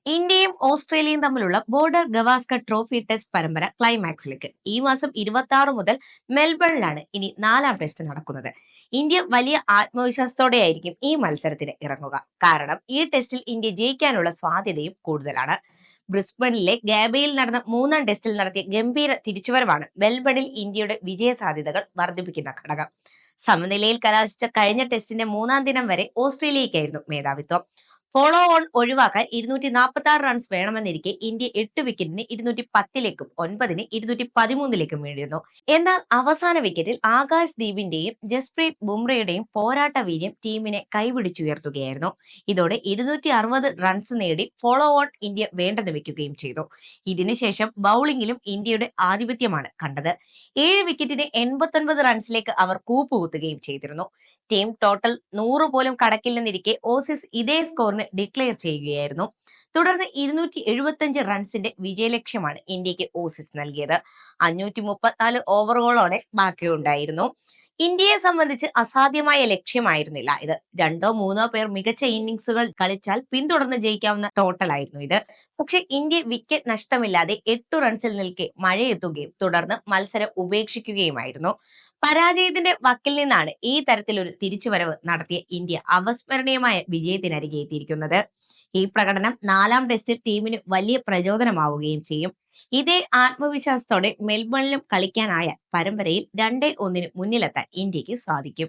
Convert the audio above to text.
ഇന്ത്യയും ഓസ്ട്രേലിയയും തമ്മിലുള്ള ബോർഡർ ഗവാസ്കർ ട്രോഫി ടെസ്റ്റ് പരമ്പര ക്ലൈമാക്സിലേക്ക് ഈ മാസം 26 മുതൽ മെൽബണിലാണ് ഇനി നാലാം ടെസ്റ്റ് നടക്കുന്നത്. ഇന്ത്യ വലിയ ആത്മവിശ്വാസത്തോടെയായിരിക്കും ഈ മത്സരത്തിന് ഇറങ്ങുക. കാരണം ഈ ടെസ്റ്റിൽ ഇന്ത്യ ജയിക്കാനുള്ള സാധ്യതയും കൂടുതലാണ്. ബ്രിസ്ബണിലെ ഗാബയിൽ നടന്ന മൂന്നാം ടെസ്റ്റിൽ നടത്തിയ ഗംഭീര തിരിച്ചുവരവാണ് മെൽബണിൽ ഇന്ത്യയുടെ വിജയ സാധ്യതകൾ വർദ്ധിപ്പിക്കുന്ന ഘടകം. സമനിലയിൽ കലാശിച്ച കഴിഞ്ഞ ടെസ്റ്റിന്റെ മൂന്നാം ദിനം വരെ ഓസ്ട്രേലിയയ്ക്കായിരുന്നു മേധാവിത്വം. ഫോളോ ഓൺ ഒഴിവാക്കാൻ 246 റൺസ് വേണമെന്നിരിക്കെ ഇന്ത്യ 8 വിക്കറ്റിന് 210ലേക്കും 9ന് 213ലേക്കും വീണിരുന്നു. എന്നാൽ അവസാന വിക്കറ്റിൽ ആകാശ് ദീപിന്റെയും ജസ്പ്രീത് ബുംറയുടെയും പോരാട്ട വീര്യം ടീമിനെ കൈപിടിച്ചുയർത്തുകയായിരുന്നു. ഇതോടെ 260 റൺസ് നേടി ഫോളോ ഓൺ ഇന്ത്യ വേണ്ടെന്ന് വെക്കുകയും ചെയ്തു. ഇതിനുശേഷം ബൌളിംഗിലും ഇന്ത്യയുടെ ആധിപത്യമാണ് കണ്ടത്. 7 വിക്കറ്റിന് 89 റൺസിലേക്ക് അവർ കൂപ്പുകുത്തുകയും ചെയ്തിരുന്നു. ടീം ടോട്ടൽ 100 പോലും കടക്കില്ലെന്നിരിക്കെ ഓസീസ് ഇതേ സ്കോറിന് ഡിക്ലെയർ ചെയ്യുകയായിരുന്നു. തുടർന്ന് 275 റൺസിന്റെ വിജയലക്ഷ്യമാണ് ഇന്ത്യക്ക് ഓസീസ് നൽകിയത്. 534 ഓവറുകളോടെ ബാക്കിയുണ്ടായിരുന്നു. ഇന്ത്യയെ സംബന്ധിച്ച് അസാധ്യമായ ലക്ഷ്യമായിരുന്നില്ല ഇത്. രണ്ടോ മൂന്നോ പേർ മികച്ച ഇന്നിംഗ്സുകൾ കളിച്ചാൽ പിന്തുടർന്ന് ജയിക്കാവുന്ന ടോട്ടലായിരുന്നു ഇത്. പക്ഷെ ഇന്ത്യ വിക്കറ്റ് നഷ്ടമില്ലാതെ 8 റൺസിൽ നിൽക്കെ മഴയെത്തുകയും തുടർന്ന് മത്സരം ഉപേക്ഷിക്കുകയുമായിരുന്നു. പരാജയത്തിന്റെ വക്കിൽ നിന്നാണ് ഈ തരത്തിലൊരു തിരിച്ചുവരവ് നടത്തിയ ഇന്ത്യ അവസ്മരണീയമായ വിജയത്തിനരികെ എത്തിയിരിക്കുന്നത്. ഈ പ്രകടനം നാലാം ടെസ്റ്റിൽ ടീമിന് വലിയ പ്രചോദനമാവുകയും ചെയ്യും. ഇതേ ആത്മവിശ്വാസത്തോടെ മെൽബണിലും കളിക്കാനായാൽ പരമ്പരയിൽ 2-1 മുന്നിലെത്താൻ ഇന്ത്യക്ക് സാധിക്കും.